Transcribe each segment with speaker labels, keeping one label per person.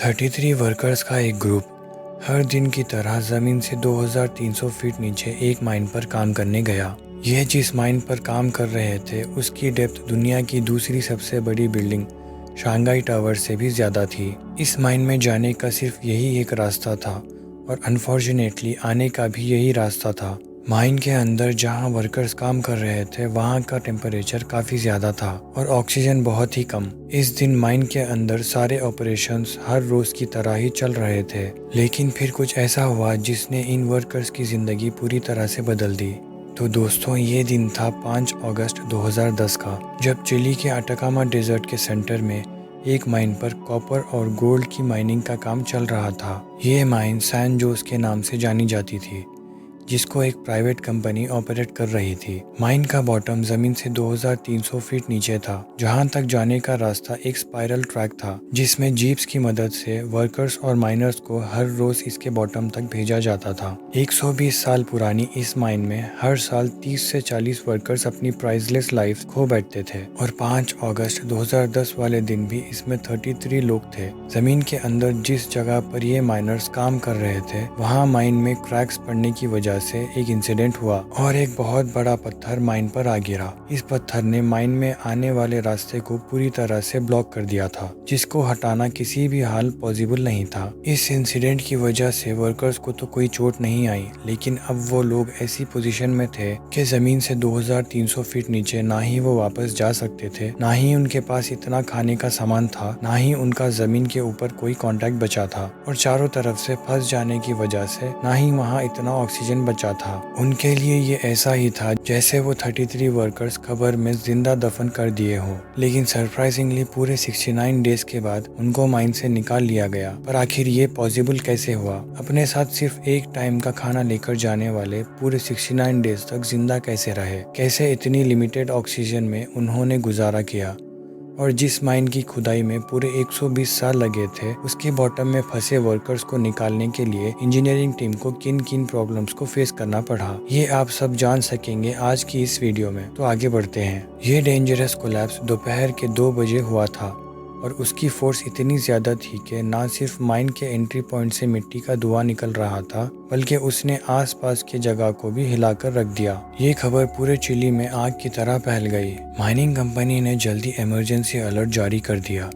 Speaker 1: 33 workers का एक group हर दिन की तरह ज़मीन से 2300 फीट नीचे एक माइन पर काम करने गया। यह जिस माइन पर काम कर रहे थे उसकी डेप्थ दुनिया की दूसरी सबसे बड़ी बिल्डिंग शंघाई टावर से भी ज़्यादा थी। इस माइन में जाने का सिर्फ यही एक रास्ता था और अनफॉर्चुनेटली आने का भी यही रास्ता था। माइन के अंदर जहां वर्कर्स काम कर रहे थे वहां का टेम्परेचर काफ़ी ज़्यादा था और ऑक्सीजन बहुत ही कम। इस दिन माइन के अंदर सारे ऑपरेशंस हर रोज़ की तरह ही चल रहे थे, लेकिन फिर कुछ ऐसा हुआ जिसने इन वर्कर्स की ज़िंदगी पूरी तरह से बदल दी। तो दोस्तों, ये दिन था 5 अगस्त 2010 का, जब चिली के अटाकामा डेजर्ट के सेंटर में एक माइन पर कॉपर और गोल्ड की माइनिंग का काम चल रहा था। ये माइन सैन जोस के नाम से जानी जाती थी, जिसको एक प्राइवेट कंपनी ऑपरेट कर रही थी। माइन का बॉटम जमीन से 2300 फीट नीचे था, जहां तक जाने का रास्ता एक स्पाइरल ट्रैक था, जिसमें जीप्स की मदद से वर्कर्स और माइनर्स को हर रोज इसके बॉटम तक भेजा जाता था। 120 साल पुरानी इस माइन में हर साल 30 से 40 वर्कर्स अपनी प्राइसलेस लाइफ खो बैठते थे और 5 अगस्त 2010 वाले दिन भी इसमें 33 लोग थे। जमीन के अंदर जिस जगह पर ये माइनर्स काम कर रहे थे वहाँ माइन में क्रैक्स पड़ने की वजह से एक इंसिडेंट हुआ और एक बहुत बड़ा पत्थर माइन पर आ गिरा। इस पत्थर ने माइन में आने वाले रास्ते को पूरी तरह से ब्लॉक कर दिया था, जिसको हटाना किसी भी हाल पॉसिबल नहीं था। इस इंसिडेंट की वजह से वर्कर्स को तो कोई चोट नहीं आई, लेकिन अब वो लोग ऐसी पोजीशन में थे कि जमीन से 2300 फीट नीचे ना ही वो वापस जा सकते थे, ना ही उनके पास इतना खाने का सामान था, ना ही उनका जमीन के ऊपर कोई कांटेक्ट बचा था और चारों तरफ से फंस जाने की वजह से ना ही वहाँ इतना ऑक्सीजन बचा था। उनके लिए ये ऐसा ही था जैसे वो 33 वर्कर्स कब्र में जिंदा दफन कर दिए हों। लेकिन सरप्राइजिंगली पूरे 69 डेज के बाद उनको माइन से निकाल लिया गया। पर आखिर ये पॉसिबल कैसे हुआ? अपने साथ सिर्फ एक टाइम का खाना लेकर जाने वाले पूरे 69 डेज तक जिंदा कैसे रहे? कैसे इतनी लिमिटेड ऑक्सीजन में उन्होंने गुजारा किया? और जिस माइन की खुदाई में पूरे 120 साल लगे थे, उसके बॉटम में फंसे वर्कर्स को निकालने के लिए इंजीनियरिंग टीम को किन किन प्रॉब्लम्स को फेस करना पड़ा, ये आप सब जान सकेंगे आज की इस वीडियो में। तो आगे बढ़ते हैं। ये डेंजरस कोलैप्स दोपहर के 2 बजे हुआ था और उसकी फोर्स इतनी ज़्यादा थी कि ना सिर्फ माइन के एंट्री पॉइंट से मिट्टी का धुआं निकल रहा था, बल्कि उसने आसपास के जगह को भी हिलाकर रख दिया। ये खबर पूरे चिली में आग की तरह फैल गई। माइनिंग कंपनी ने जल्दी इमरजेंसी अलर्ट जारी कर दिया।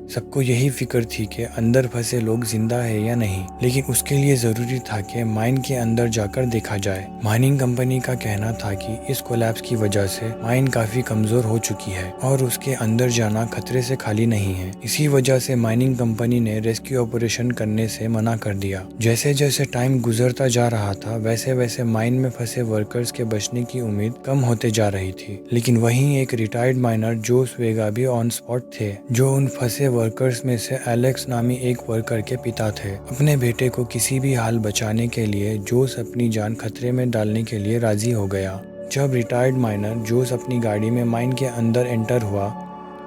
Speaker 1: सबको यही फिक्र थी कि अंदर फंसे लोग जिंदा है या नहीं, लेकिन उसके लिए ज़रूरी था कि माइन के अंदर जाकर देखा जाए। माइनिंग कंपनी का कहना था कि इस कोलैप्स की वजह से माइन काफ़ी कमज़ोर हो चुकी है और उसके अंदर जाना खतरे से खाली नहीं है। इसी वजह से माइनिंग कंपनी ने रेस्क्यू ऑपरेशन करने से मना कर दिया। जैसे जैसे टाइम गुजरता जा रहा था वैसे वैसे माइन में फंसे वर्कर्स के बचने की उम्मीद कम होते जा रही थी। लेकिन वहीं एक रिटायर्ड माइनर जोस वेगा भी ऑन स्पॉट थे, जो उन फंसे वर्कर्स में से एलेक्स नामी एक वर्कर के पिता थे। अपने बेटे को किसी भी हाल बचाने के लिए जोस अपनी जान खतरे में डालने के लिए राजी हो गया। जब रिटायर्ड माइनर जोस अपनी गाड़ी में माइन के अंदर एंटर हुआ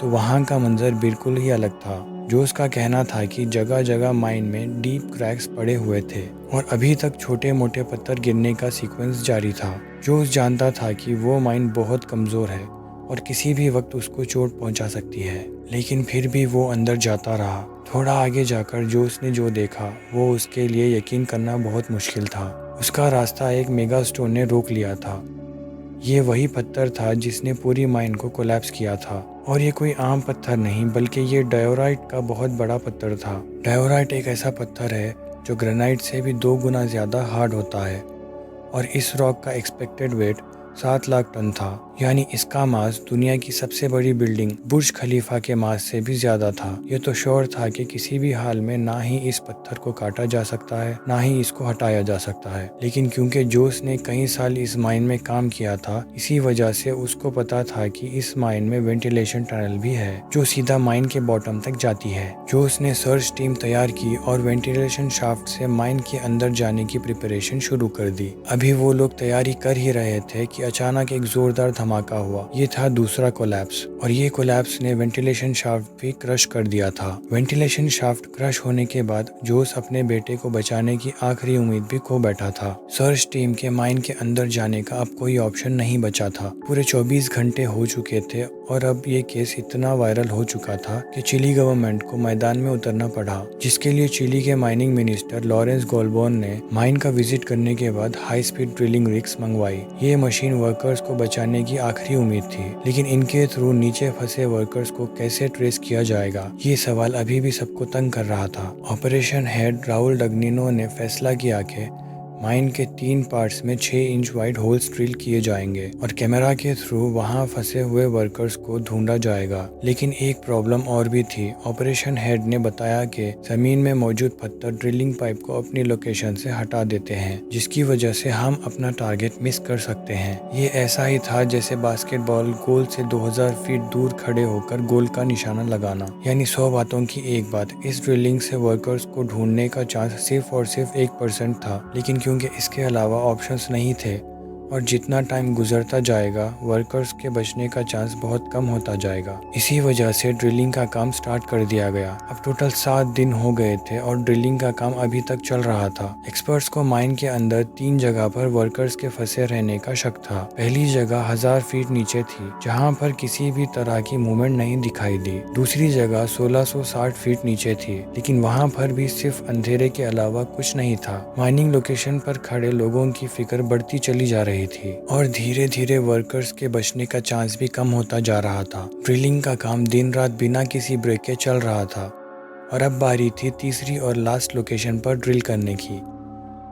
Speaker 1: तो वहाँ का मंजर बिल्कुल ही अलग था। जोस का कहना था कि जगह जगह माइन में डीप क्रैक्स पड़े हुए थे और अभी तक छोटे मोटे पत्थर गिरने का सीक्वेंस जारी था। जोस जानता था कि वो माइन बहुत कमज़ोर है और किसी भी वक्त उसको चोट पहुंचा सकती है, लेकिन फिर भी वो अंदर जाता रहा। थोड़ा आगे जाकर जोस ने जो देखा वो उसके लिए यकीन करना बहुत मुश्किल था। उसका रास्ता एक मेगा स्टोन ने रोक लिया था। ये वही पत्थर था जिसने पूरी माइन को कोलैप्स किया था और ये कोई आम पत्थर नहीं, बल्कि ये डायोराइट का बहुत बड़ा पत्थर था। डायोराइट एक ऐसा पत्थर है जो ग्रेनाइट से भी 2 गुना ज़्यादा हार्ड होता है और इस रॉक का एक्सपेक्टेड वेट 7 लाख टन था, यानी इसका मास दुनिया की सबसे बड़ी बिल्डिंग बुर्ज खलीफा के मास से भी ज्यादा था। ये तो श्योर था कि किसी भी हाल में ना ही इस पत्थर को काटा जा सकता है, ना ही इसको हटाया जा सकता है। लेकिन क्योंकि जोस ने कई साल इस माइन में काम किया था, इसी वजह से उसको पता था कि इस माइन में वेंटिलेशन टनल भी है जो सीधा माइन के बॉटम तक जाती है। जोस ने सर्च टीम तैयार की और वेंटिलेशन शाफ्ट से माइन के अंदर जाने की प्रिपरेशन शुरू कर दी। अभी वो लोग तैयारी कर ही रहे थे कि अचानक एक जोरदार धमाका हुआ। ये था दूसरा कोलैप्स और ये कोलैप्स ने वेंटिलेशन शाफ्ट भी क्रश कर दिया था। वेंटिलेशन शाफ्ट क्रश होने के बाद जोस अपने बेटे को बचाने की आखिरी उम्मीद भी खो बैठा था। सर्च टीम के माइन के अंदर जाने का अब कोई ऑप्शन नहीं बचा था। पूरे 24 घंटे हो चुके थे और अब ये केस इतना वायरल हो चुका था कि चिली गवर्नमेंट को मैदान में उतरना पड़ा, जिसके लिए चिली के माइनिंग मिनिस्टर लॉरेंस गोल्बोन ने माइन का विजिट करने के बाद हाई स्पीड ड्रिलिंग रिग्स मंगवाई। ये मशीन वर्कर्स को बचाने की आखिरी उम्मीद थी, लेकिन इनके थ्रू नीचे फंसे वर्कर्स को कैसे ट्रेस किया जाएगा, ये सवाल अभी भी सबको तंग कर रहा था। ऑपरेशन हेड राउल डग्निनो ने फैसला किया कि माइन के 3 पार्ट्स में 6 इंच वाइड होल्स ड्रिल किए जाएंगे और कैमरा के थ्रू वहां फंसे हुए वर्कर्स को ढूंढा जाएगा। लेकिन एक प्रॉब्लम और भी थी। ऑपरेशन हेड ने बताया कि जमीन में मौजूद पत्थर ड्रिलिंग पाइप को अपनी लोकेशन से हटा देते हैं, जिसकी वजह से हम अपना टारगेट मिस कर सकते हैं। ये ऐसा ही था जैसे बास्केटबॉल गोल से 2000 फीट दूर खड़े होकर गोल का निशाना लगाना, यानी 100 बातों की एक बात। इस ड्रिलिंग से वर्कर्स को ढूंढने का चांस सिर्फ और सिर्फ 1% था, लेकिन क्योंकि इसके अलावा ऑप्शंस नहीं थे और जितना टाइम गुजरता जाएगा वर्कर्स के बचने का चांस बहुत कम होता जाएगा। इसी वजह से ड्रिलिंग का काम स्टार्ट कर दिया गया। अब टोटल 7 दिन हो गए थे और ड्रिलिंग का काम अभी तक चल रहा था। एक्सपर्ट्स को माइन के अंदर 3 जगह पर वर्कर्स के फंसे रहने का शक था। पहली जगह 1000 फीट नीचे थी, जहाँ पर किसी भी तरह की मूवमेंट नहीं दिखाई दी। दूसरी जगह 1660 फीट नीचे थी, लेकिन वहाँ पर भी सिर्फ अंधेरे के अलावा कुछ नहीं था। माइनिंग लोकेशन पर खड़े लोगों की फिक्र बढ़ती चली जा रही थी और धीरे धीरे वर्कर्स के बचने का चांस भी कम होता जा रहा था। ड्रिलिंग का काम दिन रात बिना किसी ब्रेक के चल रहा था और अब बारी थी तीसरी और लास्ट लोकेशन पर ड्रिल करने की।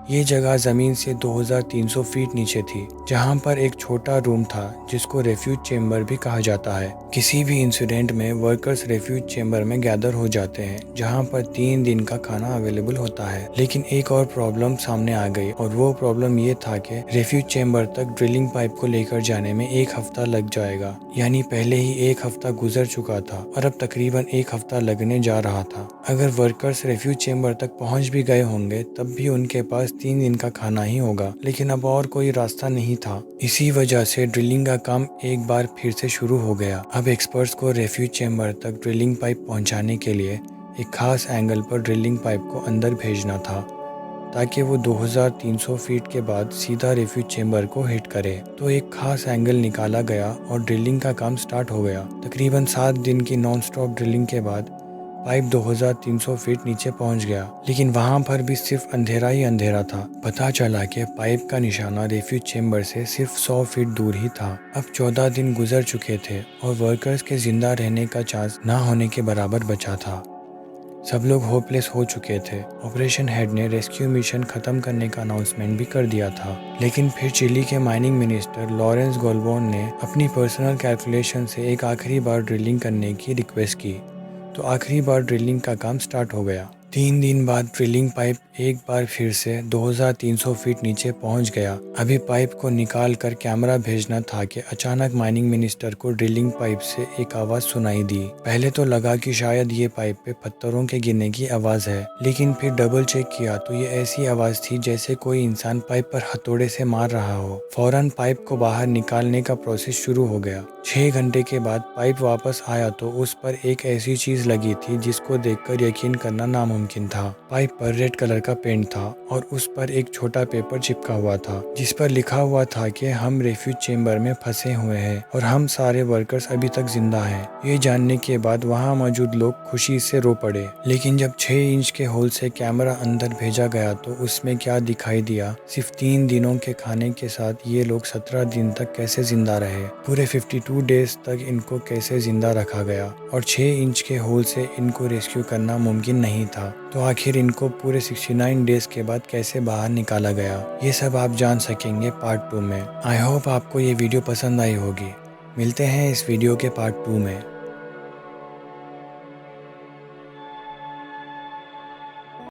Speaker 1: ये जगह ज़मीन से 2300 फीट नीचे थी, जहाँ पर एक छोटा रूम था जिसको रेफ्यूज चेम्बर भी कहा जाता है। किसी भी इंसिडेंट में वर्कर्स रेफ्यूज चेम्बर में गैदर हो जाते हैं, जहाँ पर 3 दिन का खाना अवेलेबल होता है। लेकिन एक और प्रॉब्लम सामने आ गई और वो प्रॉब्लम ये था कि रेफ्यूज चेम्बर तक ड्रिलिंग पाइप को लेकर जाने में 1 हफ्ता लग जाएगा। यानी पहले ही 1 हफ्ता गुजर चुका था और अब तकरीबन 1 हफ्ता लगने जा रहा था। अगर वर्कर्स रेफ्यूज चेम्बर तक पहुँच भी गए होंगे तब भी उनके पास 3 दिन का खाना ही होगा, लेकिन अब और कोई रास्ता नहीं था। इसी वजह से ड्रिलिंग का काम एक बार फिर से शुरू हो गया। अब एक्सपर्ट्स को रेफ्यूज चेम्बर तक ड्रिलिंग पाइप पहुंचाने के लिए एक खास एंगल पर ड्रिलिंग पाइप को अंदर भेजना था, ताकि वो 2300 फीट के बाद सीधा रेफ्यूज चेम्बर को हिट करे। तो एक खास एंगल निकाला गया और ड्रिलिंग का काम स्टार्ट हो गया। तकरीबन 7 दिन की नॉन स्टॉप ड्रिलिंग के बाद पाइप 2300 फीट नीचे पहुंच गया, लेकिन वहां पर भी सिर्फ अंधेरा ही अंधेरा था। पता चला कि पाइप का निशाना रेफ्यूज चेम्बर से सिर्फ 100 फीट दूर ही था। अब 14 दिन गुजर चुके थे और वर्कर्स के जिंदा रहने का चांस ना होने के बराबर बचा था। सब लोग होपलेस हो चुके थे। ऑपरेशन हेड ने रेस्क्यू मिशन खत्म करने का अनाउंसमेंट भी कर दिया था, लेकिन फिर चिली के माइनिंग मिनिस्टर लॉरेंस गोल्बोन ने अपनी पर्सनल कैलकुलेशन से एक आखिरी बार ड्रिलिंग करने की रिक्वेस्ट की। तो आखिरी बार ड्रिलिंग का काम स्टार्ट हो गया। 3 दिन बाद ड्रिलिंग पाइप एक बार फिर से 2300 फीट नीचे पहुंच गया। अभी पाइप को निकाल कर कैमरा भेजना था कि अचानक माइनिंग मिनिस्टर को ड्रिलिंग पाइप से एक आवाज सुनाई दी। पहले तो लगा कि शायद ये पाइप पे पत्थरों के गिरने की आवाज है, लेकिन फिर डबल चेक किया तो ये ऐसी आवाज थी जैसे कोई इंसान पाइप पर हथौड़े से मार रहा हो। फौरन पाइप को बाहर निकालने का प्रोसेस शुरू हो गया। 6 घंटे के बाद पाइप वापस आया तो उस पर एक ऐसी चीज लगी थी जिसको देखकर यकीन करना नामुमकिन था। पाइप पर रेड कलर का पेंट था और उस पर एक छोटा पेपर चिपका हुआ था, जिस पर लिखा हुआ था कि हम रेफ्यूज चेम्बर में फंसे हुए हैं और हम सारे वर्कर्स अभी तक जिंदा हैं। ये जानने के बाद वहाँ मौजूद लोग खुशी से रो पड़े। लेकिन जब 6 इंच के होल से कैमरा अंदर भेजा गया तो उसमें क्या दिखाई दिया, सिर्फ 3 दिनों के खाने के साथ ये लोग 17 दिन तक कैसे जिंदा रहे। पूरे 52 डेज तक इनको कैसे जिंदा रखा गया और 6 इंच के होल से इनको रेस्क्यू करना मुमकिन नहीं था। तो आखिर इनको पूरे 69 डेज के बाद कैसे बाहर निकाला गया, ये सब आप जान सकेंगे पार्ट 2 में। आई होप आपको ये वीडियो पसंद आई होगी। मिलते हैं इस वीडियो के पार्ट 2 में।